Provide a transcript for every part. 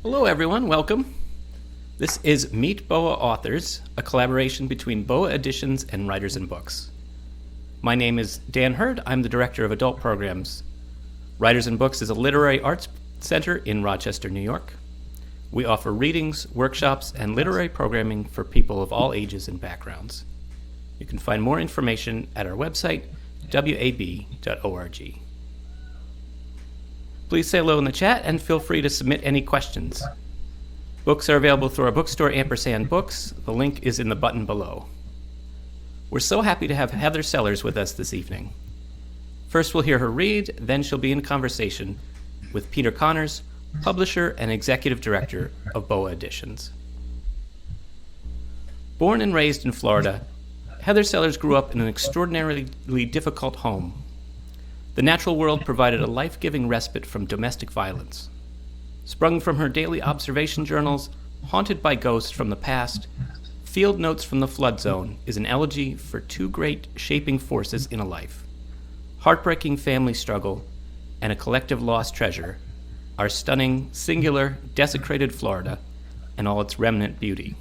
Hello, everyone. Welcome. This is Meet BOA Authors, a collaboration between BOA Editions and Writers and Books. My name is Dan Hurd. I'm the Director of Adult Programs. Writers and Books is a literary arts center in Rochester, New York. We offer readings, workshops, and literary programming for people of all ages and backgrounds. You can find more information at our website, wab.org. Please say hello in the chat and feel free to submit any questions. Books are available through our bookstore, &Books. The link is in the button below. We're so happy to have Heather Sellers with us this evening. First, we'll hear her read, then she'll be in conversation with Peter Connors, publisher and executive director of BOA Editions. Born and raised in Florida, Heather Sellers grew up in an extraordinarily difficult home. The natural world provided a life-giving respite from domestic violence. Sprung from her daily observation journals, Haunted by Ghosts from the Past, Field Notes from the Flood Zone is an elegy for two great shaping forces in a life: heartbreaking family struggle and a collective lost treasure, our stunning, singular, desecrated Florida and all its remnant beauty.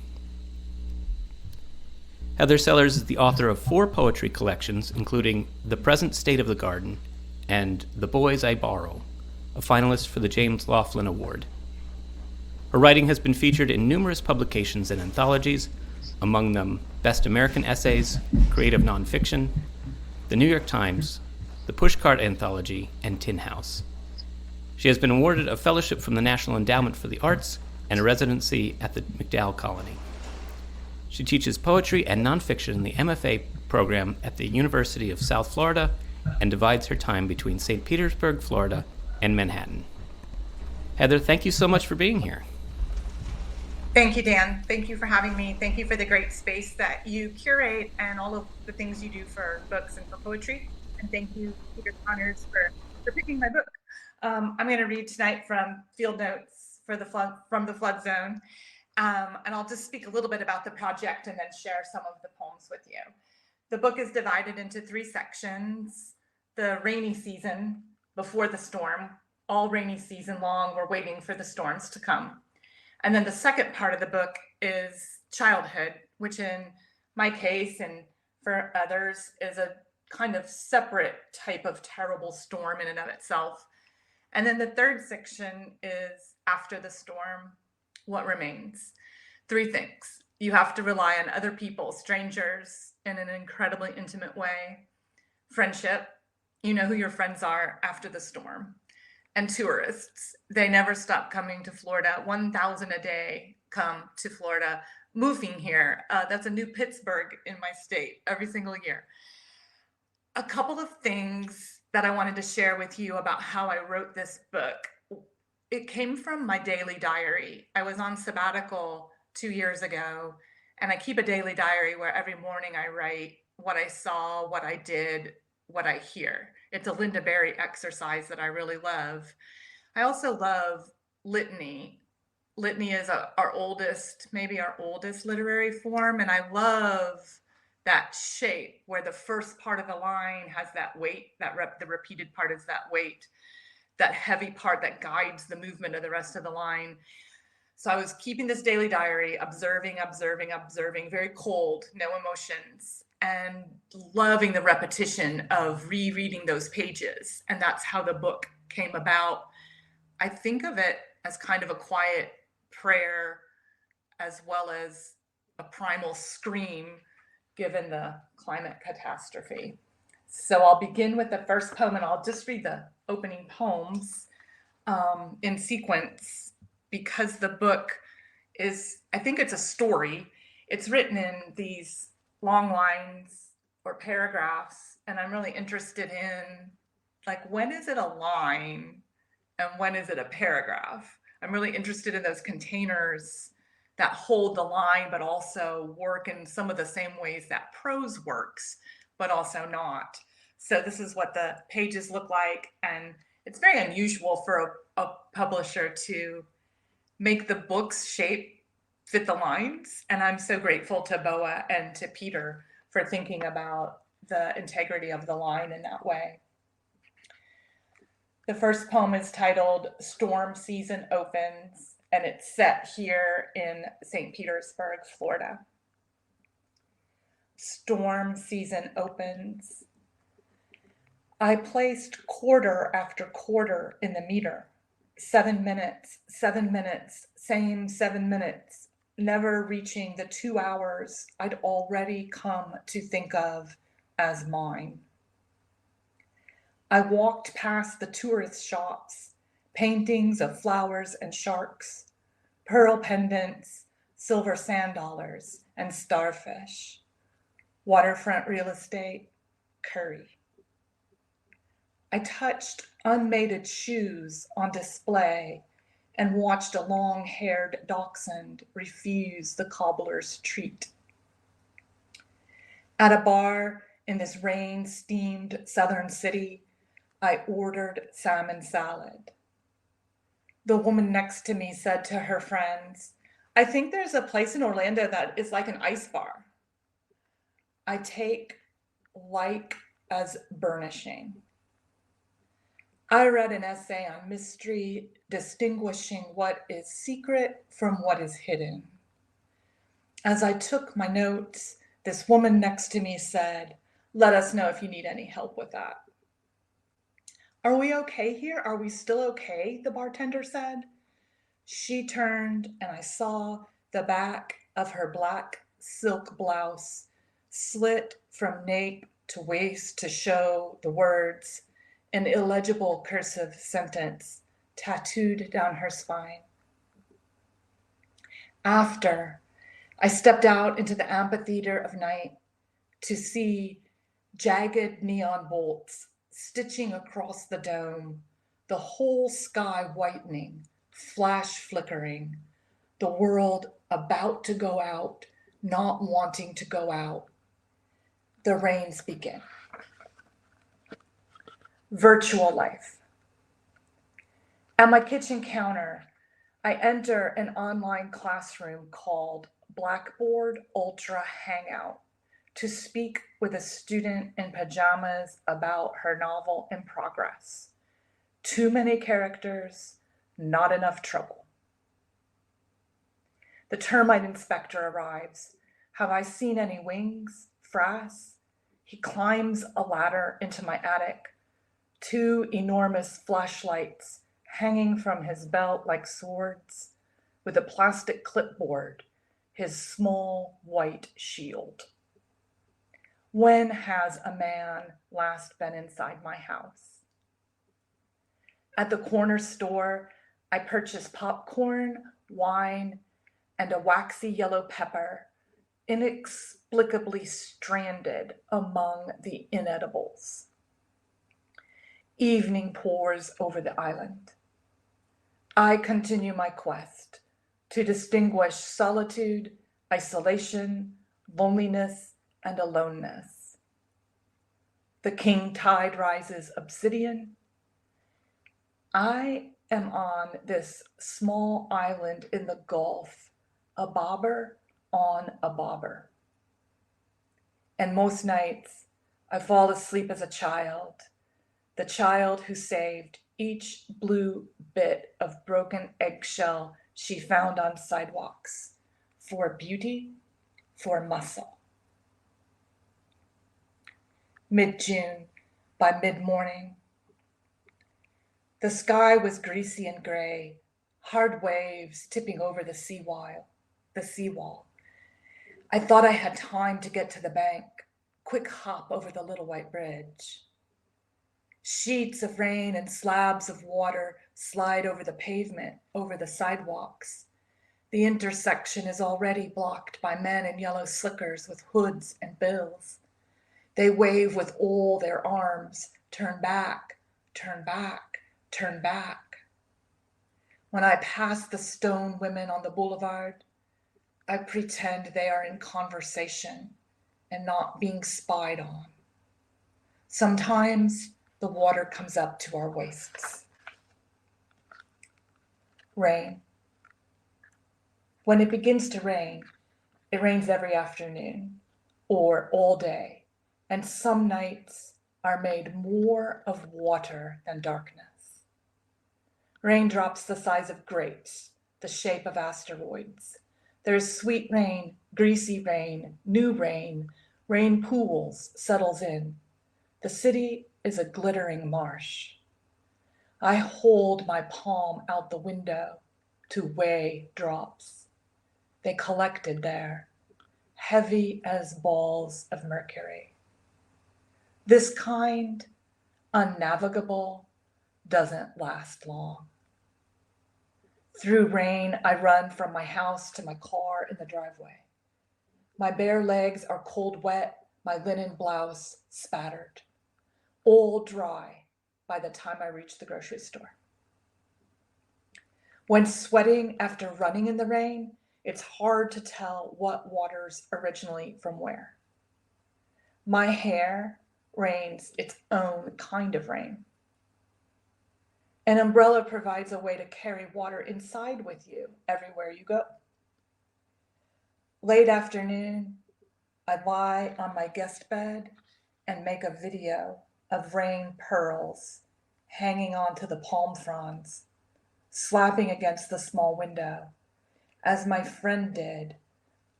Heather Sellers is the author of 4 poetry collections, including The Present State of the Garden and The Boys I Borrow, a finalist for the James Laughlin Award. Her writing has been featured in numerous publications and anthologies, among them Best American Essays, Creative Nonfiction, The New York Times, the Pushcart Anthology, and Tin House. She has been awarded a fellowship from the National Endowment for the Arts and a residency at the MacDowell Colony. She teaches poetry and nonfiction in the MFA program at the University of South Florida and divides her time between St. Petersburg, Florida, and Manhattan. Heather, thank you so much for being here. Thank you, Dan. Thank you for having me. Thank you for the great space that you curate and all of the things you do for books and for poetry. And thank you, Peter Connors, for picking my book. I'm going to read tonight from Field Notes from the Flood Zone. And I'll just speak a little bit about the project and then share some of the poems with you. The book is divided into 3 sections. The rainy season, before the storm, all rainy season long, we're waiting for the storms to come. And then the second part of the book is childhood, which in my case and for others is a kind of separate type of terrible storm in and of itself. And then the third section is after the storm, what remains? 3 things. You have to rely on other people, strangers, in an incredibly intimate way. Friendship, you know who your friends are after the storm. And tourists, they never stop coming to Florida. 1,000 a day come to Florida, moving here. That's a new Pittsburgh in my state every single year. A couple of things that I wanted to share with you about how I wrote this book. It came from my daily diary. I was on sabbatical 2 years ago, and I keep a daily diary where every morning I write what I saw, what I did, what I hear. It's a Linda Berry exercise that I really love. I also love litany. Litany is our oldest literary form, and I love that shape where the first part of the line has that weight, the repeated part is that weight, that heavy part that guides the movement of the rest of the line. So I was keeping this daily diary, observing, very cold, no emotions, and loving the repetition of rereading those pages. And that's how the book came about. I think of it as kind of a quiet prayer as well as a primal scream given the climate catastrophe. So I'll begin with the first poem, and I'll just read the opening poems in sequence because the book is, I think it's a story. It's written in these long lines or paragraphs, and I'm really interested in, like, when is it a line and when is it a paragraph? I'm really interested in those containers that hold the line but also work in some of the same ways that prose works, but also not. So this is what the pages look like, and it's very unusual for a publisher to make the book's shape fit the lines. And I'm so grateful to BOA and to Peter for thinking about the integrity of the line in that way. The first poem is titled Storm Season Opens, and it's set here in St. Petersburg, Florida. Storm season opens. I placed quarter after quarter in the meter. 7 minutes, same 7 minutes, never reaching the 2 hours I'd already come to think of as mine. I walked past the tourist shops, paintings of flowers and sharks, pearl pendants, silver sand dollars, and starfish, waterfront real estate, curry. I touched unmated shoes on display and watched a long-haired dachshund refuse the cobbler's treat. At a bar in this rain-steamed southern city, I ordered salmon salad. The woman next to me said to her friends, "I think there's a place in Orlando that is like an ice bar." I take like as burnishing. I read an essay on mystery, distinguishing what is secret from what is hidden. As I took my notes, this woman next to me said, "Let us know if you need any help with that." "Are we okay here? Are we still okay?" the bartender said. She turned and I saw the back of her black silk blouse slit from nape to waist to show the words, an illegible cursive sentence tattooed down her spine. After, I stepped out into the amphitheater of night to see jagged neon bolts stitching across the dome, the whole sky whitening, flash flickering, the world about to go out, not wanting to go out. The rains begin. Virtual life. At my kitchen counter, I enter an online classroom called Blackboard Ultra Hangout to speak with a student in pajamas about her novel in progress. Too many characters, not enough trouble. The termite inspector arrives. Have I seen any wings? Frass? He climbs a ladder into my attic. 2 enormous flashlights hanging from his belt like swords, with a plastic clipboard, his small white shield. When has a man last been inside my house? At the corner store, I purchased popcorn, wine, and a waxy yellow pepper, inexplicably stranded among the inedibles. Evening pours over the island. I continue my quest to distinguish solitude, isolation, loneliness, and aloneness. The king tide rises obsidian. I am on this small island in the Gulf, a bobber on a bobber. And most nights I fall asleep as a child, the child who saved each blue bit of broken eggshell she found on sidewalks for beauty, for muscle. Mid-June, by mid-morning, the sky was greasy and gray, hard waves tipping over the seawall. I thought I had time to get to the bank, quick hop over the little white bridge. Sheets of rain and slabs of water slide over the pavement, over the sidewalks. The intersection is already blocked by men in yellow slickers with hoods and bills. They wave with all their arms, turn back, turn back, turn back. When I pass the stone women on the boulevard, I pretend they are in conversation and not being spied on. Sometimes the water comes up to our waists. Rain. When it begins to rain, it rains every afternoon or all day, and some nights are made more of water than darkness. Raindrops the size of grapes the shape of asteroids. There's sweet rain, greasy rain, new rain, rain pools settles in. The city is a glittering marsh. I hold my palm out the window to weigh drops. They collected there, heavy as balls of mercury. This kind, unnavigable, doesn't last long. Through rain, I run from my house to my car in the driveway. My bare legs are cold wet, my linen blouse spattered, all dry by the time I reach the grocery store. When sweating after running in the rain, it's hard to tell what water's originally from where. My hair rains its own kind of rain. An umbrella provides a way to carry water inside with you everywhere you go. Late afternoon, I lie on my guest bed and make a video of rain pearls hanging onto the palm fronds, slapping against the small window, as my friend did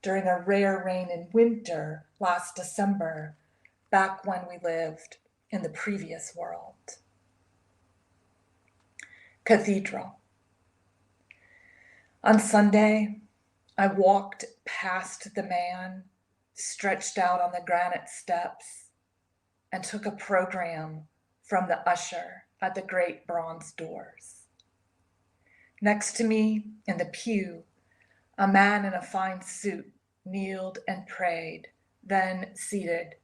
during a rare rain in winter last December, back when we lived in the previous world. Cathedral. On Sunday, I walked past the man stretched out on the granite steps and took a program from the usher at the great bronze doors. Next to me in the pew, a man in a fine suit kneeled and prayed. Then, seated,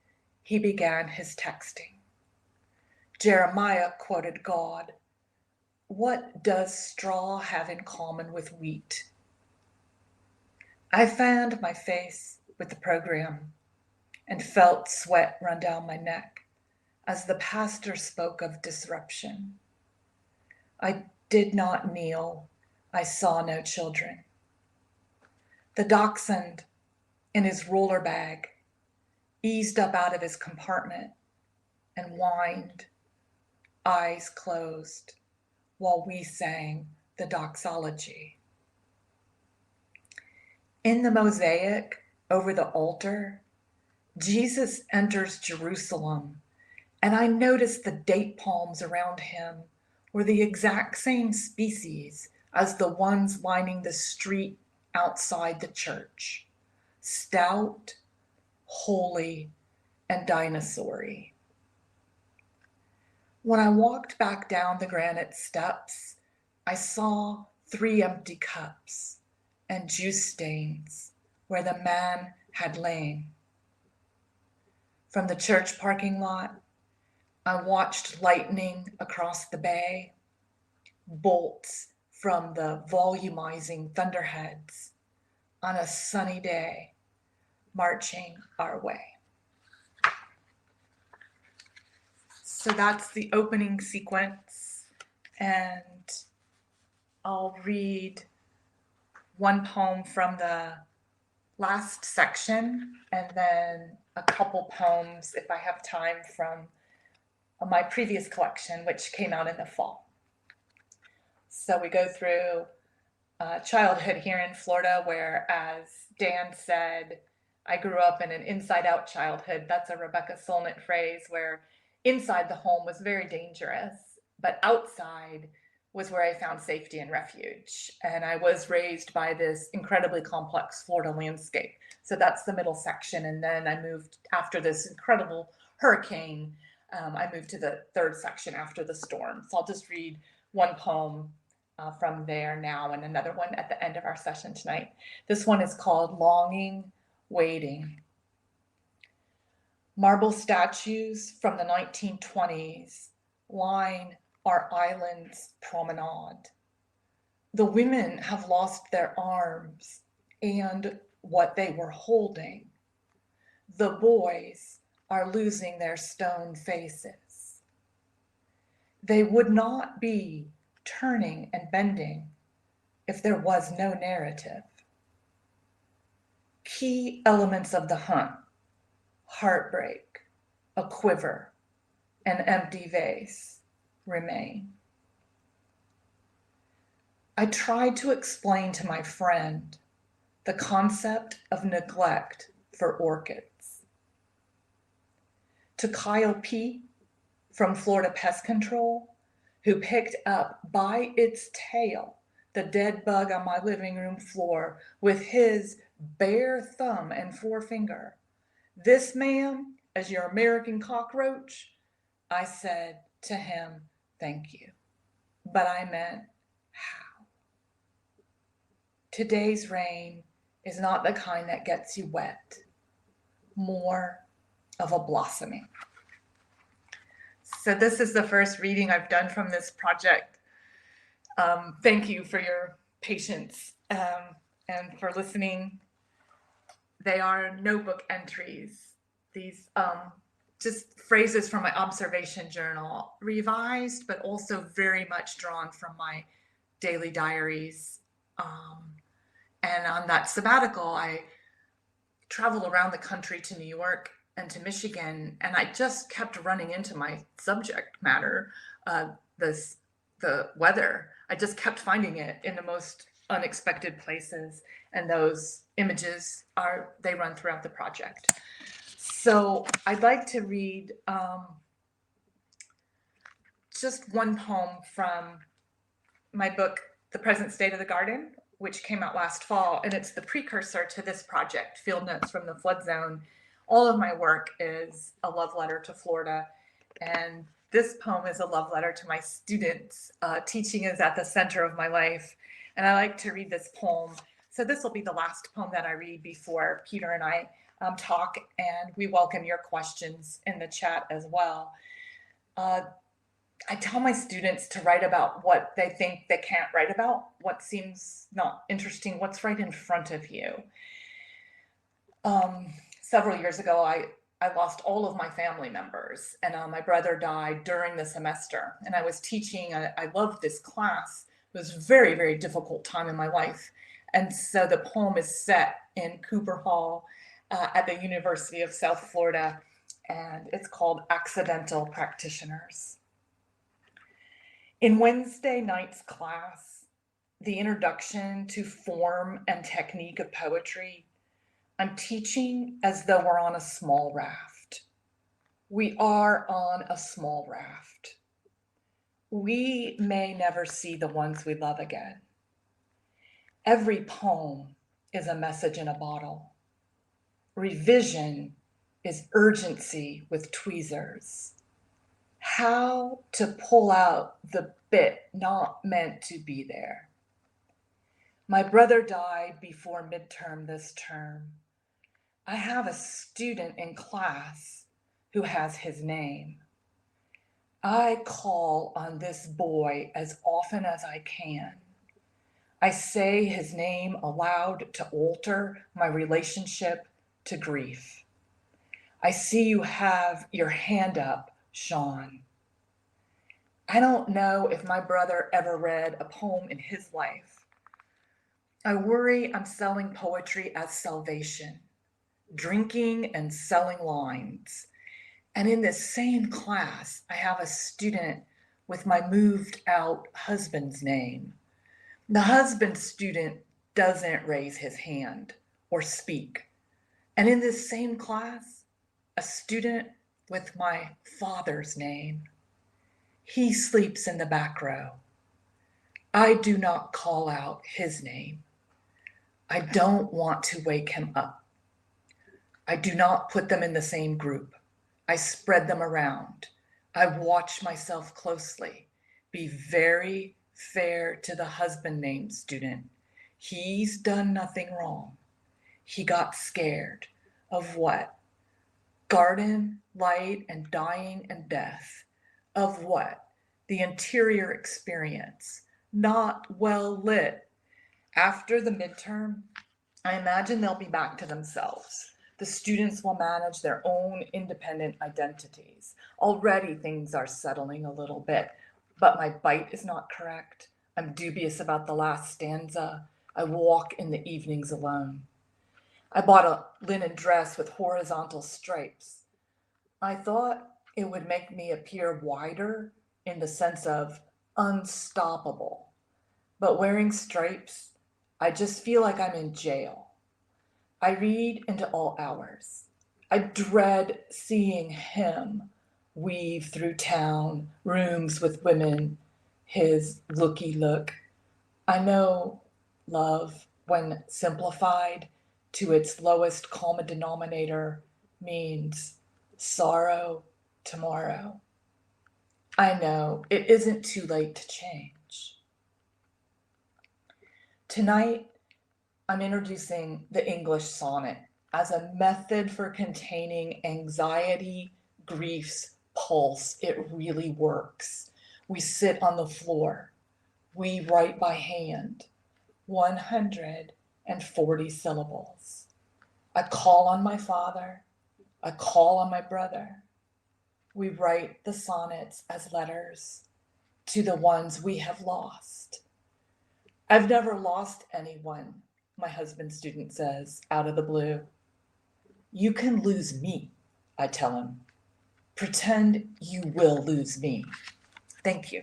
he began his texting. Jeremiah quoted God, "What does straw have in common with wheat?" I fanned my face with the program and felt sweat run down my neck as the pastor spoke of disruption. I did not kneel. I saw no children. The dachshund in his roller bag eased up out of his compartment and whined, eyes closed, while we sang the doxology. In the mosaic over the altar, Jesus enters Jerusalem, and I noticed the date palms around him were the exact same species as the ones lining the street outside the church. Stout, holy, and dinosaur-y. When I walked back down the granite steps, I saw 3 empty cups and juice stains where the man had lain. From the church parking lot, I watched lightning across the bay, bolts from the volumizing thunderheads on a sunny day, marching our way. So that's the opening sequence, and I'll read one poem from the last section and then a couple poems, if I have time, from my previous collection, which came out in the fall. So we go through childhood here in Florida, where, as Dan said, I grew up in an inside-out childhood. That's a Rebecca Solnit phrase, where inside the home was very dangerous, but outside was where I found safety and refuge. And I was raised by this incredibly complex Florida landscape. So that's the middle section. And then I moved, after this incredible hurricane, I moved to the third section after the storm. So I'll just read one poem from there now and another one at the end of our session tonight. This one is called Longing, Waiting. Marble statues from the 1920s line our island's promenade. The women have lost their arms and what they were holding. The boys are losing their stone faces. They would not be turning and bending if there was no narrative. Key elements of the hunt: heartbreak, a quiver, an empty vase remain. I tried to explain to my friend the concept of neglect for orchids. To Kyle P. from Florida Pest Control, who picked up by its tail the dead bug on my living room floor with his bare thumb and forefinger. This man, as your American cockroach, I said to him, thank you. But I meant, how? Today's rain is not the kind that gets you wet, more of a blossoming. So this is the first reading I've done from this project. Thank you for your patience and for listening. They are notebook entries. These just phrases from my observation journal, revised, but also very much drawn from my daily diaries. And on that sabbatical, I traveled around the country to New York and to Michigan, and I just kept running into my subject matter, the weather. I just kept finding it in the most unexpected places, and those images they run throughout the project. So I'd like to read just one poem from my book, The Present State of the Garden, which came out last fall, and it's the precursor to this project, Field Notes from the Flood Zone. All of my work is a love letter to Florida, and this poem is a love letter to my students. Teaching is at the center of my life, and I like to read this poem. So this will be the last poem that I read before Peter and I talk, and we welcome your questions in the chat as well. I tell my students to write about what they think they can't write about, what seems not interesting, what's right in front of you. Several years ago, I lost all of my family members, and my brother died during the semester, and I was teaching. I loved this class. It was a very, very difficult time in my life. And so the poem is set in Cooper Hall at the University of South Florida, and it's called Accidental Practitioners. In Wednesday night's class, the introduction to form and technique of poetry, I'm teaching as though we're on a small raft. We are on a small raft. We may never see the ones we love again. Every poem is a message in a bottle. Revision is urgency with tweezers. How to pull out the bit not meant to be there. My brother died before midterm this term. I have a student in class who has his name. I call on this boy as often as I can. I say his name aloud to alter my relationship to grief. I see you have your hand up, Sean. I don't know if my brother ever read a poem in his life. I worry I'm selling poetry as salvation, drinking and selling lines. And in this same class, I have a student with my moved out husband's name. The husband student doesn't raise his hand or speak. And in this same class, a student with my father's name. He sleeps in the back row. I do not call out his name. I don't want to wake him up. I do not put them in the same group. I spread them around. I watch myself closely. Be very fair to the husband named student. He's done nothing wrong. He got scared of what? Garden, light, and dying and death. Of what? The interior experience. Not well lit. After the midterm, I imagine they'll be back to themselves. The students will manage their own independent identities. Already things are settling a little bit, but my bite is not correct. I'm dubious about the last stanza. I walk in the evenings alone. I bought a linen dress with horizontal stripes. I thought it would make me appear wider in the sense of unstoppable. but wearing stripes, I just feel like I'm in jail. I read into all hours. I dread seeing him weave through town, rooms with women, his looky look. I know love, when simplified to its lowest common denominator, means sorrow tomorrow. I know it isn't too late to change. Tonight, I'm introducing the English sonnet as a method for containing anxiety, grief's pulse. It really works. We sit on the floor. We write by hand, 140 syllables. I call on my father. I call on my brother. We write the sonnets as letters to the ones we have lost. I've never lost anyone, my husband student says, out of the blue. You can lose me, I tell him. Pretend you will lose me. Thank you.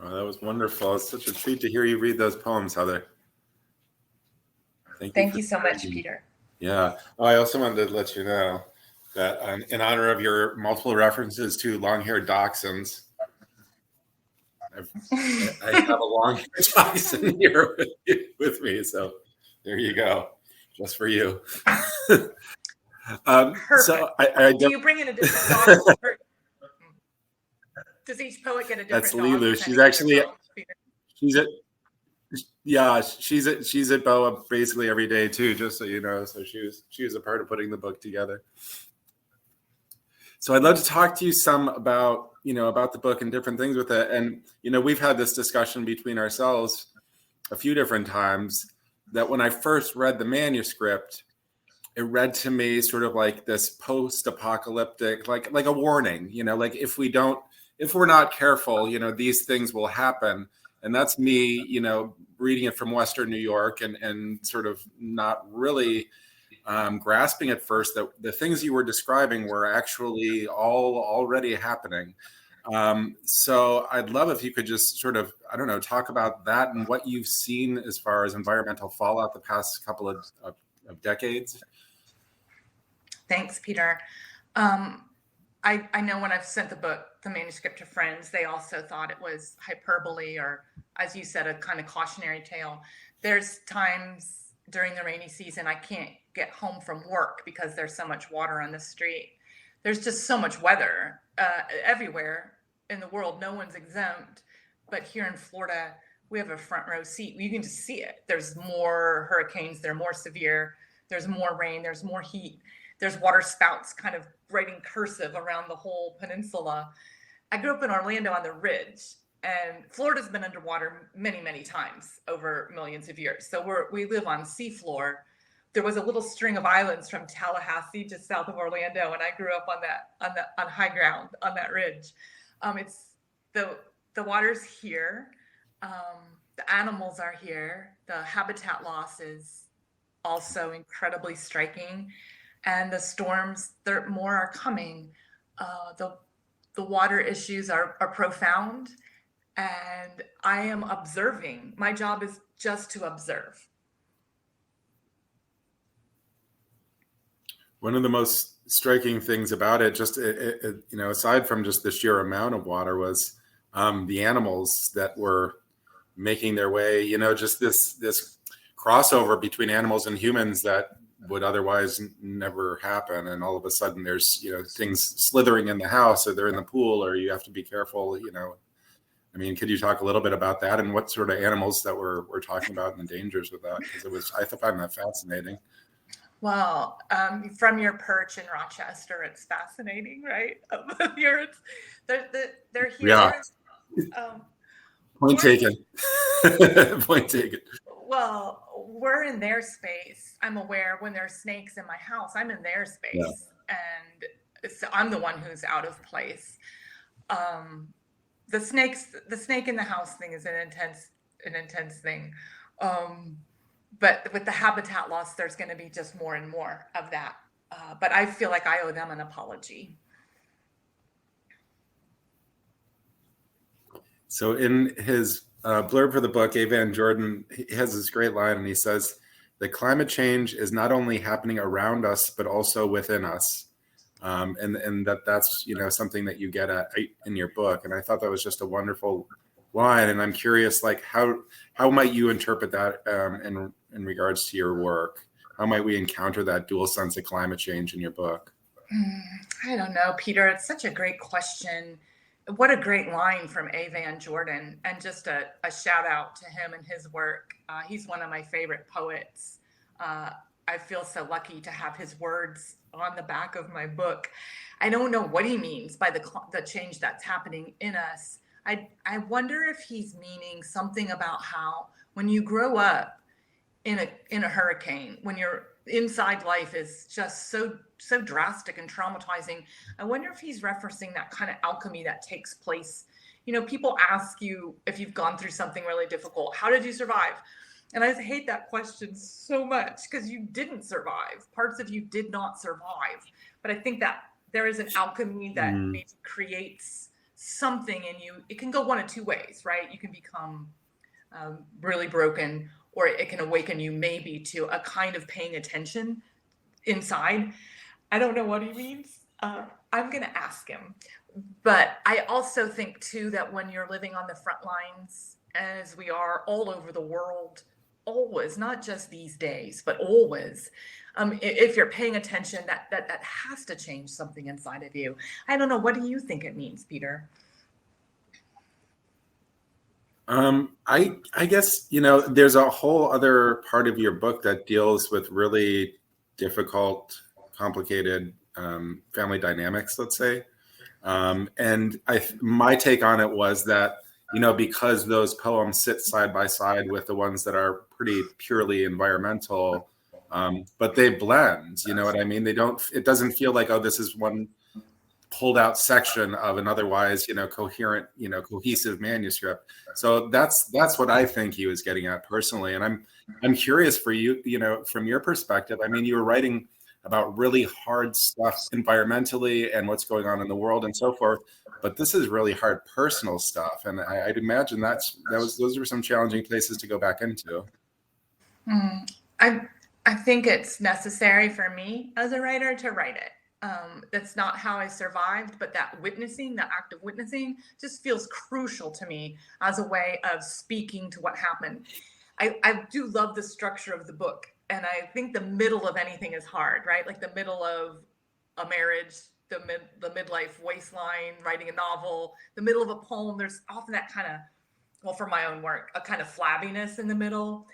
Oh, that was wonderful. It's such a treat to hear you read those poems, Heather. Thank you so much, Peter. Yeah. Oh, I also wanted to let you know that in honor of your multiple references to long-haired dachshunds, I have a long-haired dachshund here with me. So there you go, just for you. So do you bring in a different dog? Does each poet get a different That's dog? Lulu. She's actually she's at Boa basically every day too, just so you know. So she was a part of putting the book together. So I'd love to talk to you some about the book and different things with it. And we've had this discussion between ourselves a few different times, that when I first read the manuscript, it read to me sort of like this post-apocalyptic, like a warning, like if we're not careful, these things will happen. And that's me, reading it from Western New York and sort of not really grasping at first that the things you were describing were actually all already happening. So I'd love if you could just sort of, I don't know, talk about that and what you've seen as far as environmental fallout the past couple of decades. Thanks, Peter. I know when I've sent the manuscript to friends, they also thought it was hyperbole or, as you said, a kind of cautionary tale. There's times during the rainy season I can't get home from work because there's so much water on the street. There's just so much weather everywhere in the world. No one's exempt. But here in Florida, we have a front row seat. You can just see it. There's more hurricanes. They're more severe. There's more rain. There's more heat. There's water spouts kind of writing cursive around the whole peninsula. I grew up in Orlando on the Ridge, and Florida's been underwater many, many times over millions of years. So we live on seafloor. There was a little string of islands from Tallahassee just south of Orlando, and I grew up on high ground on that ridge. It's the water's here. The animals are here. The habitat loss is also incredibly striking. And the storms, more are coming. The water issues are profound, and I am observing. My job is just to observe. One of the most striking things about it, just aside from just the sheer amount of water, was the animals that were making their way. Just this crossover between animals and humans that would otherwise never happen, and all of a sudden there's things slithering in the house, or they're in the pool, or you have to be careful. I mean, could you talk a little bit about that and what sort of animals that we're talking about and the dangers with that? Because I find that fascinating. Well, from your perch in Rochester, it's fascinating, right? They're here. Yeah. Point taken. Point taken. Well, we're in their space. I'm aware when there's snakes in my house, I'm in their space, and so I'm the one who's out of place. The snake in the house thing is an intense thing. But with the habitat loss, there's going to be just more and more of that. but I feel like I owe them an apology. So in his blurb for the book, A. Van Jordan, he has this great line, and he says that climate change is not only happening around us, but also within us. And that's, you know, something that you get at in your book. And I thought that was just a wonderful line. And I'm curious, like, how might you interpret that in regards to your work? How might we encounter that dual sense of climate change in your book? I don't know, Peter. It's such a great question. What a great line from A. Van Jordan, and just a shout out to him and his work. He's one of my favorite poets. I feel so lucky to have his words on the back of my book. I don't know what he means by the change that's happening in us. I wonder if he's meaning something about how when you grow up in a hurricane, when your inside life is just so drastic and traumatizing. I wonder if he's referencing that kind of alchemy that takes place. You know, people ask you if you've gone through something really difficult, how did you survive? And I hate that question so much because you didn't survive. Parts of you did not survive. But I think that there is an alchemy that maybe creates something in you. It can go one of two ways, right? You can become really broken, or it can awaken you maybe to a kind of paying attention inside. I don't know what he means. I'm going to ask him. But I also think, too, that when you're living on the front lines, as we are all over the world, always, not just these days, but always, if you're paying attention, that has to change something inside of you. I don't know. What do you think it means, Peter? I guess, you know, there's a whole other part of your book that deals with really difficult, complicated family dynamics, let's say. And my take on it was that, you know, because those poems sit side by side with the ones that are pretty purely environmental, but they blend, you know what I mean? It doesn't feel like, oh, this is one pulled out section of an otherwise, you know, coherent, you know, cohesive manuscript. So that's what I think he was getting at personally. And I'm curious for you, you know, from your perspective. I mean, you were writing about really hard stuff environmentally and what's going on in the world and so forth, but this is really hard personal stuff. And I'd imagine those were some challenging places to go back into. I think it's necessary for me as a writer to write it. That's not how I survived, but that witnessing, the act of witnessing, just feels crucial to me as a way of speaking to what happened. I do love the structure of the book, and I think the middle of anything is hard, right? Like the middle of a marriage, the midlife waistline, writing a novel, the middle of a poem. There's often that kind of, well, for my own work, a kind of flabbiness in the middle.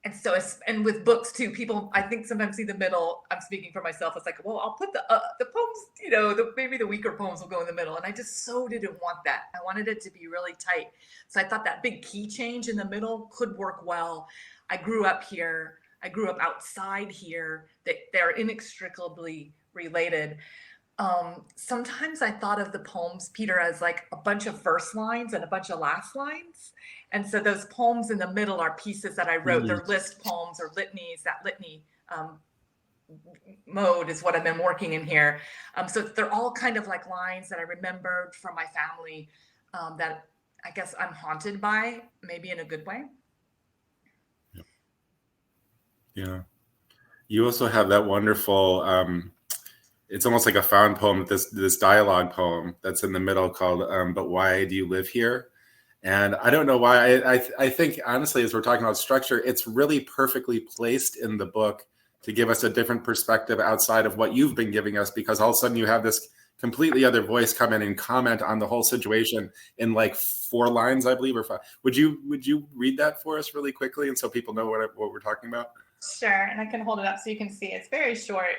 And so, and with books too, people, I think, sometimes see the middle. I'm speaking for myself. It's like, well, I'll put the poems, you know, maybe the weaker poems will go in the middle. And I just so didn't want that. I wanted it to be really tight. So I thought that big key change in the middle could work well. I grew up here. I grew up outside here. They're inextricably related. Sometimes I thought of the poems, Peter, as like a bunch of first lines and a bunch of last lines. And so those poems in the middle are pieces that I wrote. They're list poems or litanies. That litany mode is what I've been working in here. So they're all kind of like lines that I remembered from my family that I guess I'm haunted by, maybe in a good way. Yeah. You also have that wonderful, it's almost like a found poem, this dialogue poem that's in the middle called But Why Do You Live Here? And I don't know why. I think, honestly, as we're talking about structure, it's really perfectly placed in the book to give us a different perspective outside of what you've been giving us, because all of a sudden you have this completely other voice come in and comment on the whole situation in like 4 lines, I believe, or 5. Would you read that for us really quickly, and so people know what we're talking about? Sure, and I can hold it up so you can see. It's very short,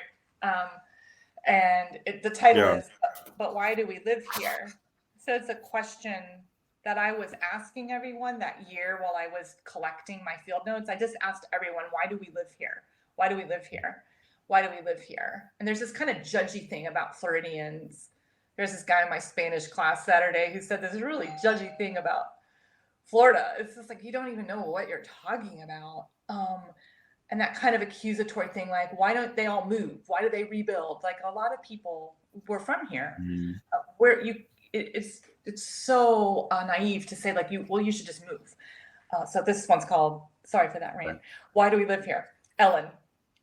and the title is "But Why Do We Live Here?" So it's a question that I was asking everyone that year while I was collecting my field notes. I just asked everyone, why do we live here? Why do we live here? Why do we live here? And there's this kind of judgy thing about Floridians. There's this guy in my Spanish class Saturday who said this really judgy thing about Florida. It's just like, you don't even know what you're talking about. And that kind of accusatory thing, like, why don't they all move? Why do they rebuild? Like, a lot of people were from here. Where it's so naive to say, like, you should just move. So this one's called, sorry for that rain. Why do we live here? Ellen,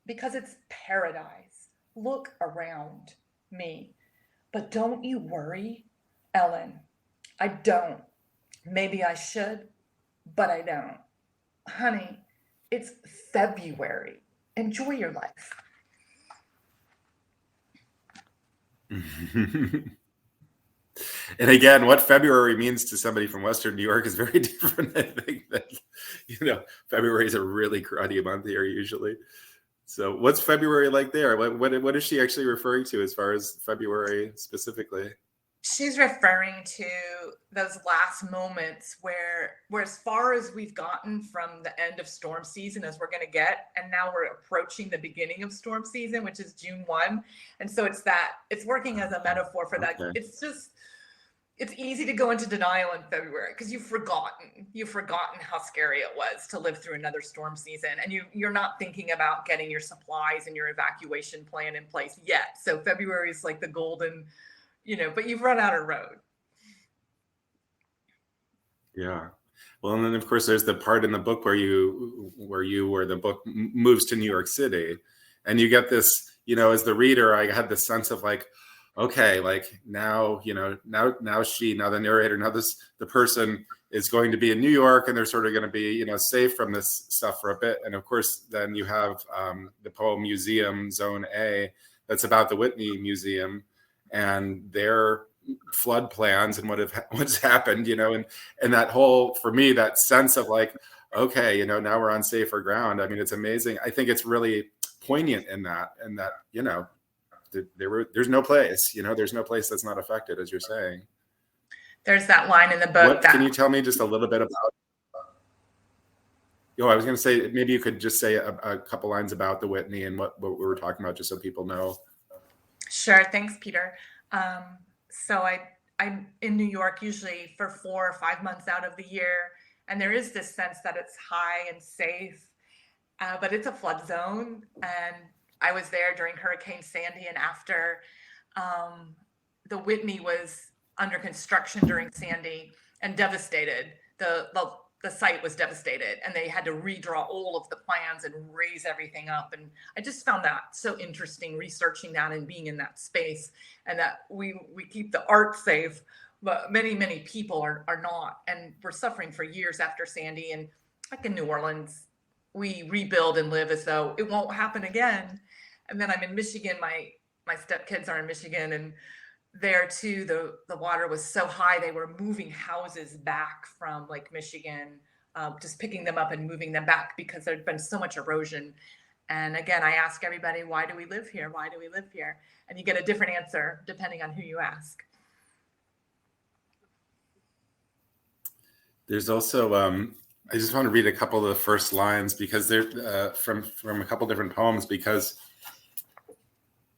because it's paradise. Look around me. But don't you worry, Ellen. I don't. Maybe I should, but I don't. Honey, it's February. Enjoy your life. And again, what February means to somebody from Western New York is very different. I think that, February is a really cruddy month here usually. So what's February like there? What is she actually referring to as far as February specifically? She's referring to those last moments where as far as we've gotten from the end of storm season as we're going to get, and now we're approaching the beginning of storm season, which is June 1. And so it's working as a metaphor for that. Okay. It's easy to go into denial in February because you've forgotten how scary it was to live through another storm season. And you're not thinking about getting your supplies and your evacuation plan in place yet. So February is like the golden, but you've run out of road. Yeah. Well, and then of course there's the part in the book where the book moves to New York City, and you get this, as the reader, I had this sense of like, okay, like now the narrator, the person is going to be in New York, and they're sort of going to be, safe from this stuff for a bit. And of course, then you have the poem Museum Zone A, that's about the Whitney Museum and their flood plans and what's happened, and that whole, for me, that sense of like, okay, now we're on safer ground. I mean, it's amazing. I think it's really poignant in that, there's no place, there's no place that's not affected, as you're saying. There's that line in the book. Can you tell me just a little bit about? I was going to say, maybe you could just say a couple lines about the Whitney and what we were talking about, just so people know. Sure. Thanks, Peter. So I'm in New York usually for 4 or 5 months out of the year. And there is this sense that it's high and safe, but it's a flood zone. And I was there during Hurricane Sandy and after. The Whitney was under construction during Sandy and devastated. The site was devastated, and they had to redraw all of the plans and raise everything up. And I just found that so interesting, researching that and being in that space, and that we keep the art safe, but many, many people are not. And we're suffering for years after Sandy. And like in New Orleans, we rebuild and live as though it won't happen again. And then I'm in Michigan, my stepkids are in Michigan, and there too, the water was so high, they were moving houses back from Lake Michigan, just picking them up and moving them back because there'd been so much erosion. And again, I ask everybody, why do we live here? Why do we live here? And you get a different answer depending on who you ask. There's also, I just want to read a couple of the first lines because they're from a couple different poems, because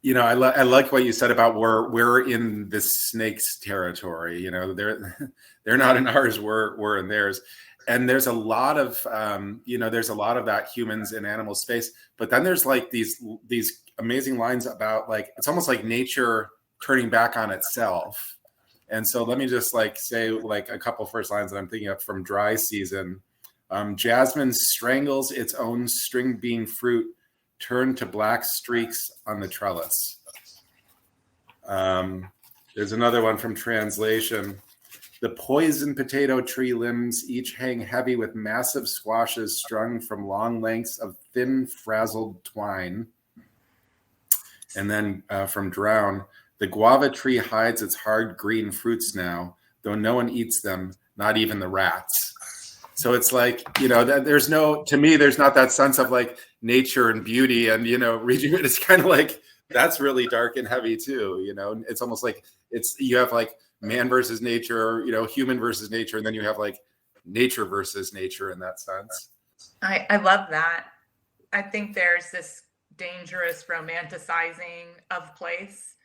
I like what you said about we're in this snake's territory. They're not in ours. We're in theirs. And there's a lot of that humans in animal space. But then there's like these amazing lines about like, it's almost like nature turning back on itself. And so let me just like say like a couple first lines that I'm thinking of from Dry Season. Jasmine strangles its own string bean fruit, turned to black streaks on the trellis. There's another one from Translation. The poison potato tree limbs each hang heavy with massive squashes strung from long lengths of thin frazzled twine. And then from Drown, the guava tree hides its hard green fruits now, though no one eats them, not even the rats. So it's like, there's not that sense of like nature and beauty and, reading it. It's kind of like, that's really dark and heavy too. It's almost like you have like man versus nature, human versus nature. And then you have like nature versus nature in that sense. I love that. I think there's this dangerous romanticizing of place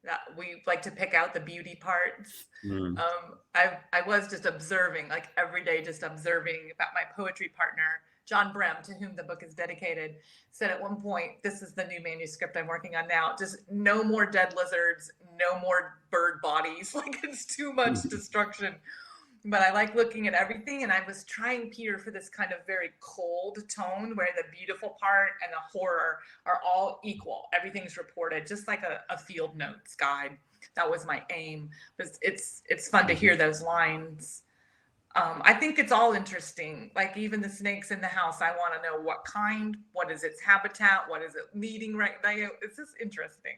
that we like to pick out the beauty parts. I was just observing, like every day, just observing about my poetry partner John Brehm, to whom the book is dedicated, said at one point, this is the new manuscript I'm working on now, just no more dead lizards, no more bird bodies. Like, it's too much destruction. But I like looking at everything. And I was trying, Peter, for this kind of very cold tone where the beautiful part and the horror are all equal. Everything's reported, just like a field notes guide. That was my aim. But it's fun to hear those lines. I think it's all interesting. Like, even the snakes in the house, I want to know what kind, what is its habitat, what is it needing right now. It's just interesting.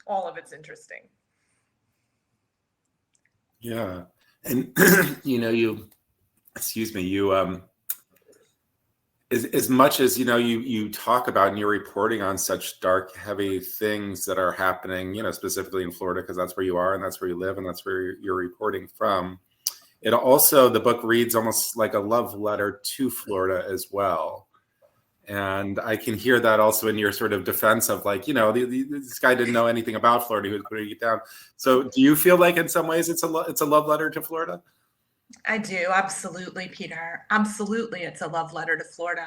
All of it's interesting. Yeah. And as much as you talk about and you're reporting on such dark, heavy things that are happening, specifically in Florida, because that's where you are and that's where you live and that's where you're reporting from. It also, the book reads almost like a love letter to Florida as well. And I can hear that also in your sort of defense of, like, this guy didn't know anything about Florida, he was putting it down. So do you feel like in some ways it's a love letter to Florida? I do. Absolutely, Peter. Absolutely. It's a love letter to Florida.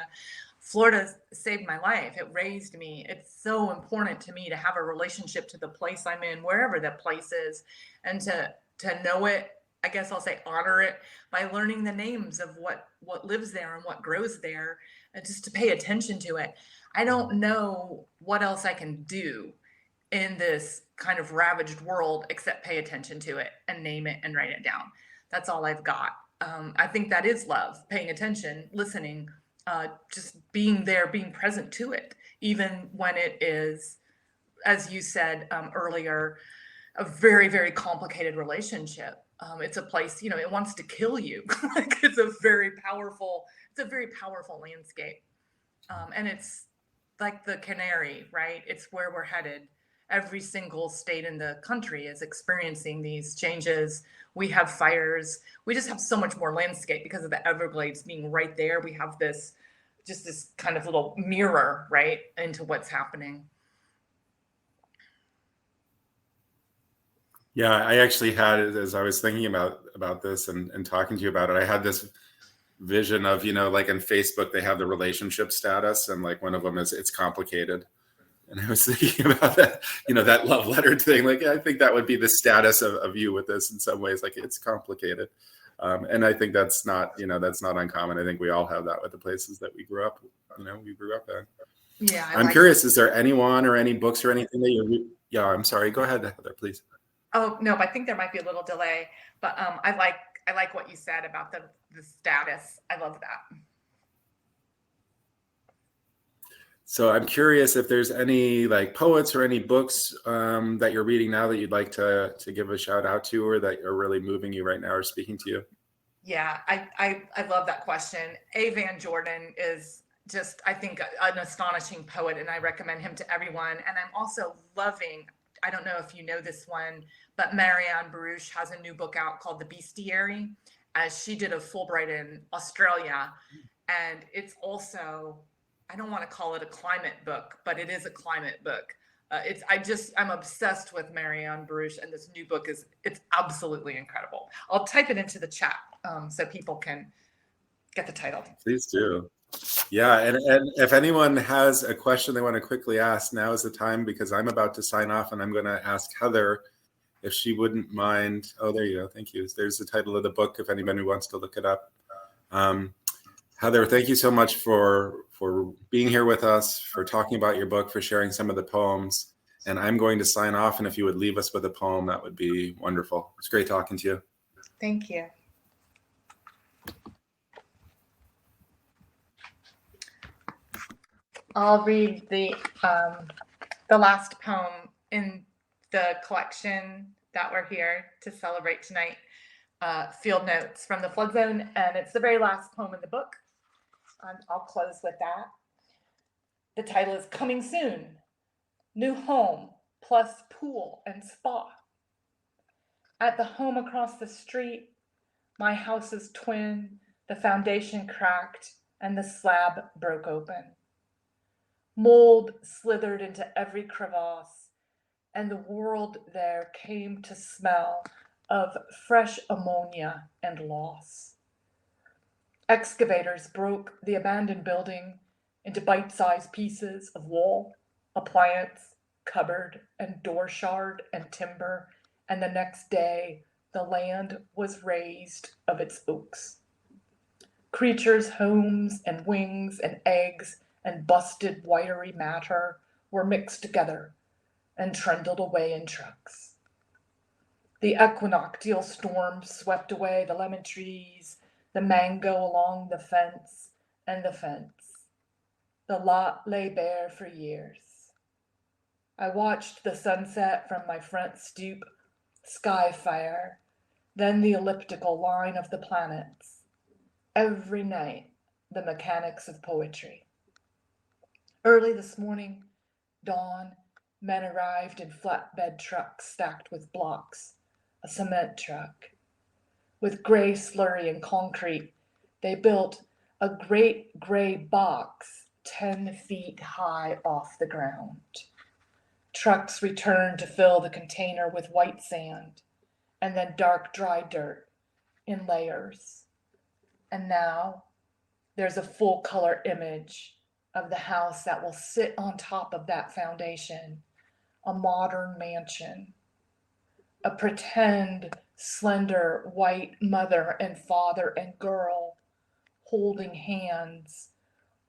Florida saved my life. It raised me. It's so important to me to have a relationship to the place I'm in, wherever that place is, and to know it. I guess I'll say honor it by learning the names of what lives there and what grows there, and just to pay attention to it. I don't know what else I can do in this kind of ravaged world except pay attention to it and name it and write it down. That's all I've got. I think that is love, paying attention, listening, just being there, being present to it, even when it is, as you said earlier, a very, very complicated relationship. It's a place, it wants to kill you. Like, it's a very powerful landscape. And it's like the canary, right? It's where we're headed. Every single state in the country is experiencing these changes. We have fires. We just have so much more landscape because of the Everglades being right there. We have this kind of little mirror, right, into what's happening. Yeah, I actually had it as I was thinking about this and talking to you about it. I had this vision of, like in Facebook, they have the relationship status, and like one of them is it's complicated. And I was thinking about that, that love letter thing. Like, I think that would be the status of you with this in some ways. Like, it's complicated. And I think that's not uncommon. I think we all have that with the places that we grew up in. Yeah. I'm curious, is there anyone or any books or anything that yeah, I'm sorry. Go ahead, Heather, please. Oh, no, I think there might be a little delay, but I like what you said about the status. I love that. So I'm curious if there's any like poets or any books that you're reading now that you'd like to give a shout out to, or that are really moving you right now or speaking to you. Yeah, I love that question. A. Van Jordan is just, I think, an astonishing poet, and I recommend him to everyone. And I'm also loving, I don't know if you know this one, but Marianne Baruch has a new book out called The Bestiary, as she did a Fulbright in Australia. And it's also, I don't want to call it a climate book, but it is a climate book. I'm obsessed with Marianne Baruch, and this new book it's absolutely incredible. I'll type it into the chat so people can get the title. Please do. Yeah, and if anyone has a question they want to quickly ask, now is the time, because I'm about to sign off and I'm going to ask Heather if she wouldn't mind. Oh, there you go. Thank you. There's the title of the book if anybody wants to look it up. Heather, thank you so much for being here with us, for talking about your book, for sharing some of the poems. And I'm going to sign off, and if you would leave us with a poem, that would be wonderful. It's great talking to you. Thank you. I'll read the last poem in the collection that we're here to celebrate tonight, Field Notes from the Flood Zone, and it's the very last poem in the book. I'll close with that. The title is Coming Soon, New Home plus Pool and Spa. At the home across the street, my house is twin, the foundation cracked, and the slab broke open. Mold slithered into every crevasse, and the world there came to smell of fresh ammonia and loss. Excavators broke the abandoned building into bite-sized pieces of wall, appliance, cupboard, and door shard and timber, and the next day the land was raised of its oaks. Creatures' homes and wings and eggs and busted wiry matter were mixed together and trundled away in trucks. The equinoctial storm swept away the lemon trees, the mango along the fence, and the fence. The lot lay bare for years. I watched the sunset from my front stoop, sky fire, then the elliptical line of the planets. Every night, the mechanics of poetry. Early this morning, dawn, men arrived in flatbed trucks stacked with blocks, a cement truck. With gray slurry and concrete, they built a great gray box 10 feet high off the ground. Trucks returned to fill the container with white sand and then dark dry dirt in layers. And now there's a full color image of the house that will sit on top of that foundation, a modern mansion. A pretend slender white mother and father and girl holding hands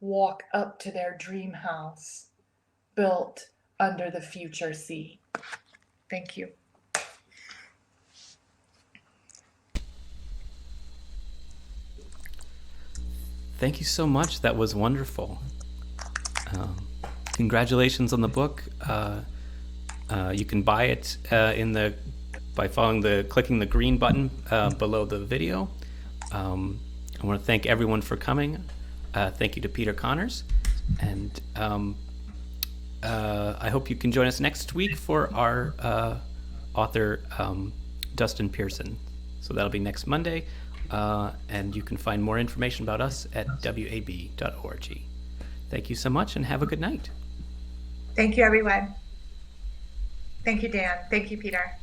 walk up to their dream house built under the future sea. Thank you. Thank you so much. That was wonderful. Congratulations on the book. You can buy it by clicking the green button below the video. I want to thank everyone for coming. Thank you to Peter Connors, and I hope you can join us next week for our author Dustin Pearson. So that'll be next Monday, and you can find more information about us at wab.org. Thank you so much, and have a good night. Thank you, everyone. Thank you, Dan. Thank you, Peter.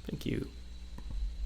Thank you.